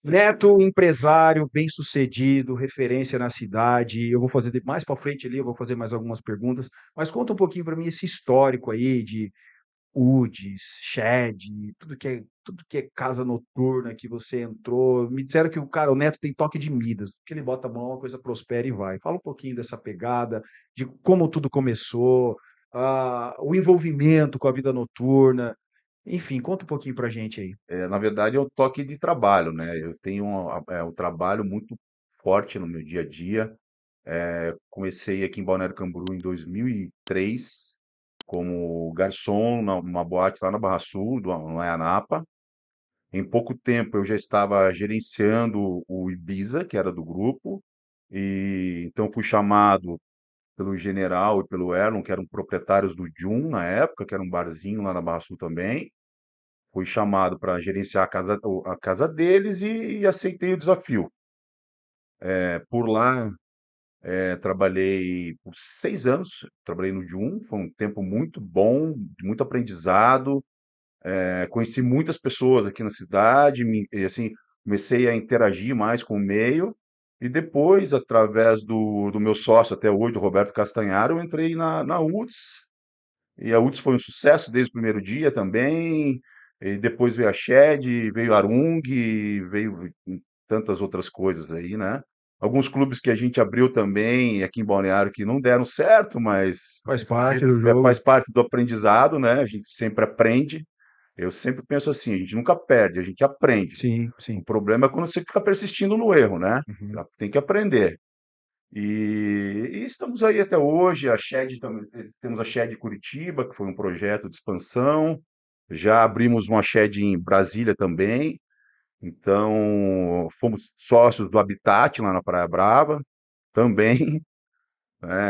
Neto, empresário, bem-sucedido, referência na cidade. Eu vou fazer mais para frente ali, eu vou fazer mais algumas perguntas, mas conta um pouquinho para mim esse histórico aí de UDS, Shed, tudo que é casa noturna que você entrou. Me disseram que o Neto tem toque de Midas, que ele bota a mão, a coisa prospera e vai. Fala um pouquinho dessa pegada, de como tudo começou, o envolvimento com a vida noturna. Enfim, conta um pouquinho pra gente aí. Na verdade, é um toque de trabalho, né? Eu tenho um trabalho muito forte no meu dia a dia. Comecei aqui em Balneário Camboriú em 2003 como garçom numa boate lá na Barra Sul, no Anapa. Em pouco tempo eu já estava gerenciando o Ibiza, que era do grupo, e então fui chamado pelo General e pelo Erlon, que eram proprietários do Jun na época, que era um barzinho lá na Barra Sul também. Fui chamado para gerenciar a casa deles e aceitei o desafio. Por lá, trabalhei por 6 anos, trabalhei no Jun, foi um tempo muito bom, de muito aprendizado. Conheci muitas pessoas aqui na cidade, e assim, comecei a interagir mais com o meio. E depois, através do meu sócio até hoje, do Roberto Castanharo, eu entrei na UTS. E a UTS foi um sucesso desde o primeiro dia também. E depois veio a Shed, veio a Arung, veio tantas outras coisas aí, né? Alguns clubes que a gente abriu também aqui em Balneário que não deram certo, mas Faz parte do jogo. faz parte do aprendizado, né? A gente sempre aprende. Eu sempre penso assim, a gente nunca perde, a gente aprende. Sim, O sim. problema é quando você fica persistindo no erro, né? Uhum. Tem que aprender. E estamos aí até hoje. A Shed também, temos a Shed Curitiba, que foi um projeto de expansão. Já abrimos uma Shed em Brasília também. Então, fomos sócios do Habitat lá na Praia Brava também.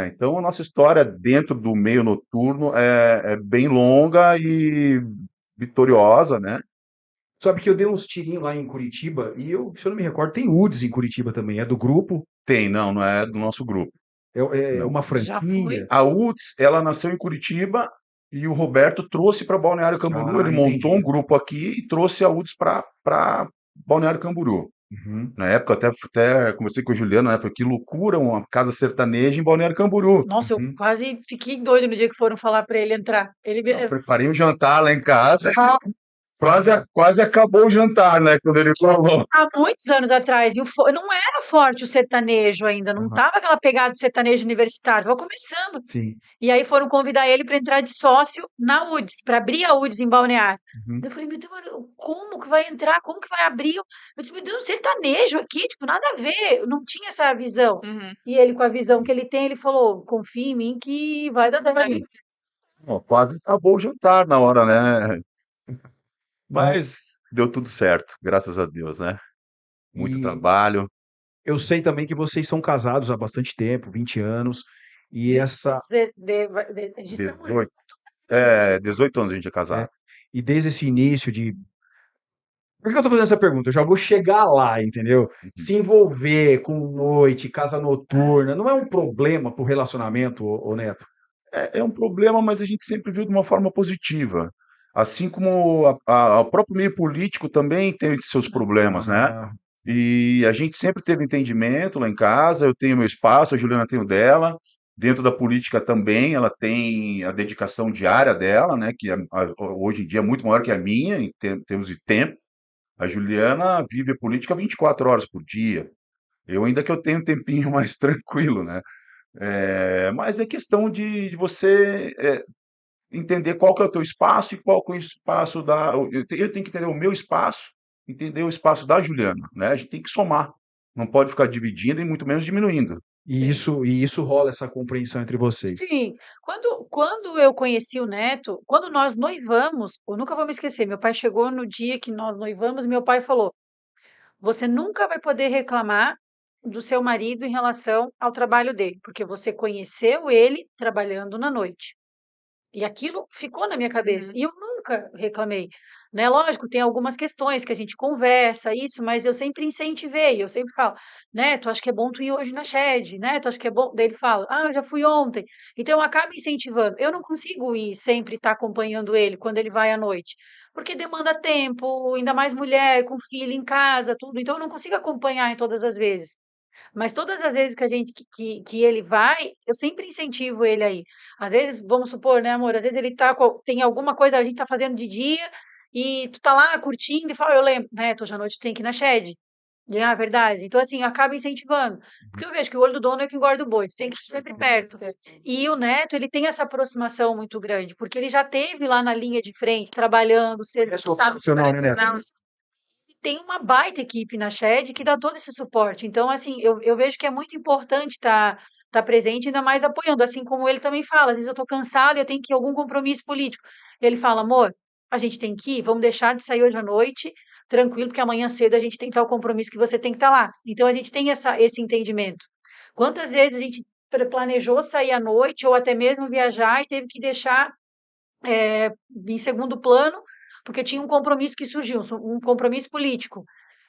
Então, a nossa história dentro do meio noturno é bem longa e vitoriosa, né? Sabe que eu dei uns tirinhos lá em Curitiba e eu, se eu não me recordo, tem UDS em Curitiba também. É do grupo, Tem, não, não é do nosso grupo, é não. uma Já foi? franquia. A UTS, ela nasceu em Curitiba e o Roberto trouxe para Balneário Camboriú. Ah, Ele montou um entendi. grupo aqui e trouxe a UTS para Balneário Camboriú. Uhum. Na época, até conversei com o Juliano, né? Falei, que loucura, uma casa sertaneja em Balneário Camboriú. Nossa, eu Uhum. quase fiquei doido no dia que foram falar pra ele entrar. Eu preparei um jantar lá em casa. Quase acabou o jantar, né? Quando ele falou. há muitos anos atrás, e não era forte o sertanejo ainda, não Aham. tava aquela pegada de sertanejo universitário, tava começando. Sim. E aí foram convidar ele para entrar de sócio na UDS, para abrir a UDS em Balneário. Uhum. Eu falei, meu Deus, como que vai entrar? Como que vai abrir? Eu disse, meu Deus, sertanejo aqui, tipo, nada a ver. Eu não tinha essa visão. Uhum. E ele, com a visão que ele tem, ele falou, confia em mim que vai dar certo. Ó, quase acabou o jantar na hora, né? Ah, Mas deu tudo certo, graças a Deus, né? Muito e trabalho. eu sei também que vocês são casados há bastante tempo, 20 anos, e essa, A gente tá muito 18, junto. 18 anos a gente é é, casado. e desde esse início de por que eu tô fazendo essa pergunta? Eu já vou chegar lá, entendeu? Uhum. Se envolver com noite, casa noturna, não é um problema pro relacionamento, ô Neto? É um problema, mas a gente sempre viu de uma forma positiva. Assim como o próprio meio político também tem seus problemas, né? Ah, E a gente sempre teve entendimento lá em casa. Eu tenho meu espaço, a Juliana tem o dela. Dentro da política também, ela tem a dedicação diária dela, né? Que hoje em dia é muito maior que a minha, em termos de tempo. A Juliana vive a política 24 horas por dia. Eu ainda que eu tenho um tempinho mais tranquilo, né? Mas é questão de você entender qual que é o teu espaço e qual que é o espaço da. Eu tenho que entender o meu espaço, entender o espaço da Juliana, né? A gente tem que somar. Não pode ficar dividindo e muito menos diminuindo. e isso rola essa compreensão entre vocês. Sim, quando eu conheci o Neto, quando nós noivamos, eu nunca vou me esquecer, meu pai chegou no dia que nós noivamos, e meu pai falou: "Você nunca vai poder reclamar do seu marido em relação ao trabalho dele, porque você conheceu ele trabalhando na noite". E aquilo ficou na minha cabeça. Uhum. E eu nunca reclamei, né? Lógico, tem algumas questões que a gente conversa, isso, mas eu sempre incentivei, eu sempre falo, Neto, acho que é bom tu ir hoje na Shed, Neto, acho que é bom. Daí ele fala, ah, já fui ontem. Então eu acabo incentivando. Eu não consigo ir sempre estar acompanhando ele quando ele vai à noite. porque demanda tempo, ainda mais mulher, com filho em casa, tudo, então eu não consigo acompanhar em todas as vezes. Mas todas as vezes que a gente que ele vai, eu sempre incentivo ele aí. Às vezes, vamos supor, né, amor, às vezes ele tem alguma coisa a gente tá fazendo de dia e tu tá lá curtindo e fala, eu lembro, né, hoje à noite tu tem que ir na Shed. Verdade. Então, assim, acaba incentivando. Porque eu vejo que o olho do dono é que engorda o boi, tu tem que estar sempre perto. E o Neto, ele tem essa aproximação muito grande, porque ele já teve lá na linha de frente, trabalhando, Conhece o sabe, profissional, né, Neto? tem uma baita equipe na Shed que dá todo esse suporte. Então, assim, eu vejo que é muito importante estar presente, ainda mais apoiando, assim como ele também fala. Às vezes eu tô cansada e eu tenho que ir a algum compromisso político. Ele fala, amor, a gente tem que ir, vamos deixar de sair hoje à noite, tranquilo, porque amanhã cedo a gente tem tal compromisso que você tem que estar lá. Então, a gente tem esse entendimento. Quantas vezes a gente planejou sair à noite ou até mesmo viajar e teve que deixar em segundo plano, porque tinha um compromisso que surgiu, um compromisso político.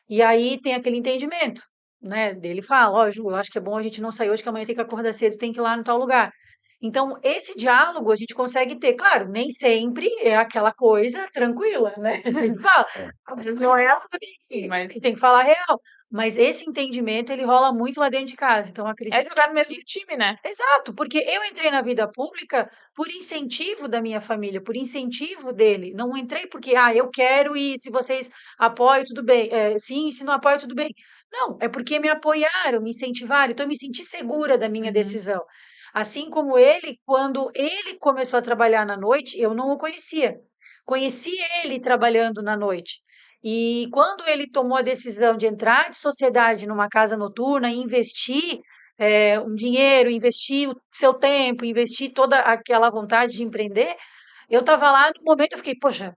E aí tem aquele entendimento, né? Dele fala, ó, Ju, eu acho que é bom a gente não sair hoje, que amanhã tem que acordar cedo, tem que ir lá no tal lugar. Então, esse diálogo a gente consegue ter. Claro, nem sempre é aquela coisa tranquila, né? A gente fala, não é ela que tem que ir, mas tem que falar real. Mas esse entendimento, ele rola muito lá dentro de casa. Então, acredito. É jogar no mesmo time, né? Exato, porque eu entrei na vida pública por incentivo da minha família, por incentivo dele. Não entrei porque, eu quero e se vocês apoiam, tudo bem. Sim, se não apoiam, tudo bem. Não, é porque me apoiaram, me incentivaram, então eu me senti segura da minha decisão. Assim como ele, quando ele começou a trabalhar na noite, eu não o conhecia. Conheci ele trabalhando na noite. E quando ele tomou a decisão de entrar de sociedade numa casa noturna e investir um dinheiro, investir o seu tempo, investir toda aquela vontade de empreender, eu estava lá no momento, eu fiquei, poxa,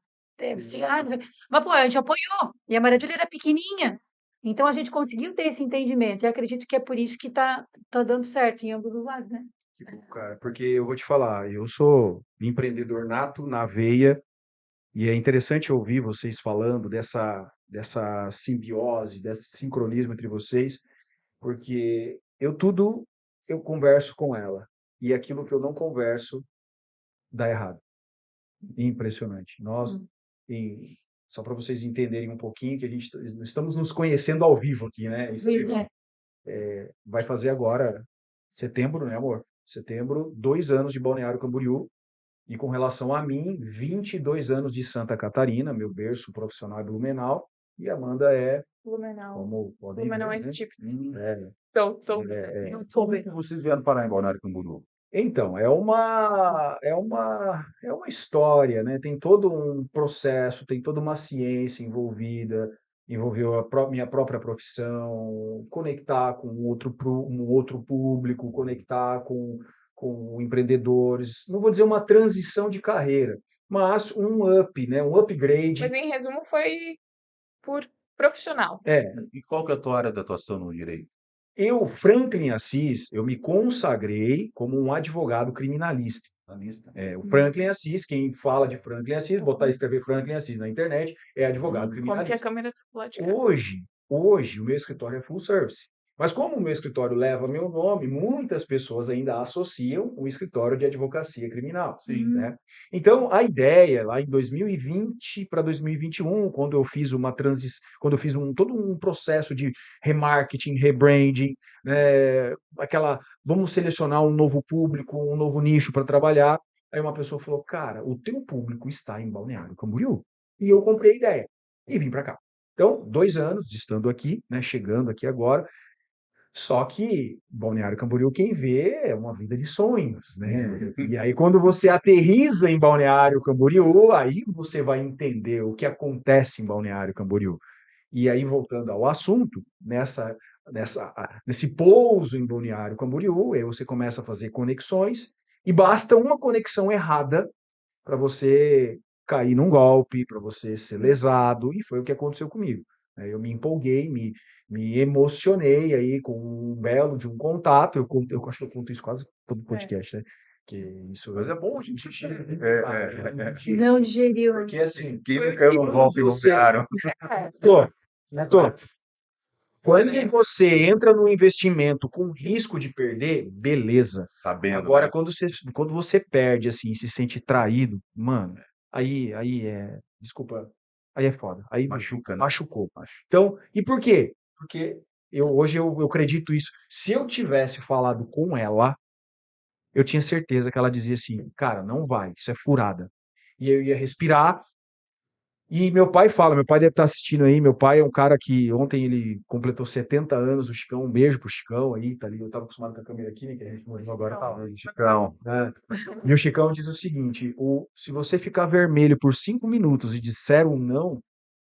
mas pô, a gente apoiou, e a Maria Júlia era pequenininha, então a gente conseguiu ter esse entendimento, e acredito que é por isso que tá dando certo em ambos os lados, né? Que bom, cara, porque eu vou te falar, eu sou empreendedor nato na veia e é interessante ouvir vocês falando dessa simbiose, desse sincronismo entre vocês, porque eu converso com ela e aquilo que eu não converso dá errado. Impressionante. Em- só para vocês entenderem um pouquinho que estamos nos conhecendo ao vivo aqui, né? Isso vai fazer agora setembro, né, amor? Setembro, 2 anos de Balneário Camboriú. E com relação a mim, 22 anos de Santa Catarina, meu berço profissional é Blumenau, e Amanda é, Blumenau. como podem Blumenau ver, é esse né? tipo. É, Tô. Como é que vocês vieram parar em Balneário Camboriú? Então, é uma história, né? Tem todo um processo, tem toda uma ciência envolvida, envolveu minha própria profissão, conectar com um outro público, conectar com empreendedores. Não vou dizer uma transição de carreira, mas um up, né? Um upgrade. Mas em resumo foi por profissional. E qual que é a tua área de atuação no direito? Eu, Franklin Assis, eu me consagrei como um advogado criminalista. O Franklin Assis, quem fala de Franklin Assis, botar escrever Franklin Assis na internet, é advogado Como que a criminalista. câmera tá pro lado de cá? Hoje, o meu escritório é full service. Mas como o meu escritório leva meu nome, muitas pessoas ainda associam o escritório de advocacia criminal. Sim. Né? Então, a ideia, lá em 2020 para 2021, quando eu fiz quando eu fiz todo um processo de remarketing, rebranding, né, vamos selecionar um novo público, um novo nicho para trabalhar. Aí uma pessoa falou, cara, o teu público está em Balneário Camboriú. E eu comprei a ideia e vim para cá. Então, 2 anos estando aqui, né, chegando aqui agora, só que Balneário Camboriú, quem vê, é uma vida de sonhos, né? E aí, quando você aterriza em Balneário Camboriú, aí você vai entender o que acontece em Balneário Camboriú. E aí, voltando ao assunto, nesse pouso em Balneário Camboriú, aí você começa a fazer conexões, e basta uma conexão errada para você cair num golpe, para você ser lesado, e foi o que aconteceu comigo. Eu me empolguei, me emocionei aí com um belo de um contato. Eu acho que eu conto isso quase todo podcast, né? Que isso, Mas é bom, gente. Não digeriu. porque assim, Quem não caiu no golpe imobiliário? tô. Quando você entra no investimento com risco de perder, beleza. Sabendo, Agora, né? quando você perde, assim, se sente traído, mano, aí desculpa, aí é foda. Aí Machuca, né? machucou. Machuca. Então, e por quê? Porque hoje eu acredito isso. Se eu tivesse falado com ela, eu tinha certeza que ela dizia assim, cara, não vai, isso é furada. E eu ia respirar. E meu pai fala, meu pai deve estar assistindo aí, meu pai é um cara que ontem ele completou 70 anos, o Chicão, um beijo pro Chicão aí, tá ali, eu tava acostumado com a câmera aqui, né, que a gente morreu agora, tá lá, Chicão. né? E o Chicão diz o seguinte, se você ficar vermelho por 5 minutos e disser um não,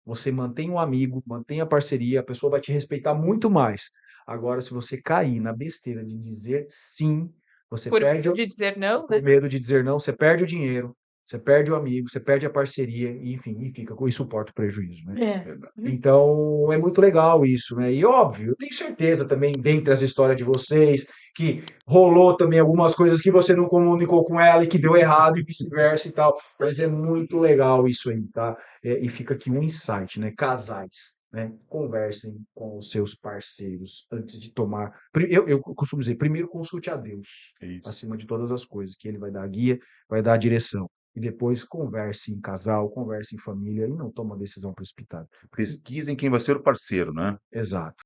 você mantém um amigo, mantém a parceria, a pessoa vai te respeitar muito mais. Agora, se você cair na besteira de dizer sim, você Por perde medo de dizer não, por né? medo de dizer não, você perde o dinheiro, você perde o amigo, você perde a parceria, e, enfim, e fica e suporta o prejuízo, né? É. Verdade. Então, é muito legal isso, né? E óbvio, eu tenho certeza também, dentre as histórias de vocês, que rolou também algumas coisas que você não comunicou com ela e que deu errado e vice-versa e tal. Mas é muito legal isso aí, tá? E fica aqui um insight, né? Casais, né? Conversem com os seus parceiros antes de tomar. Eu costumo dizer, primeiro consulte a Deus, Isso. acima de todas as coisas, que ele vai dar a guia, vai dar a direção. E depois converse em casal, converse em família e não toma decisão precipitada. Pesquisem quem vai ser o parceiro, né? Exato.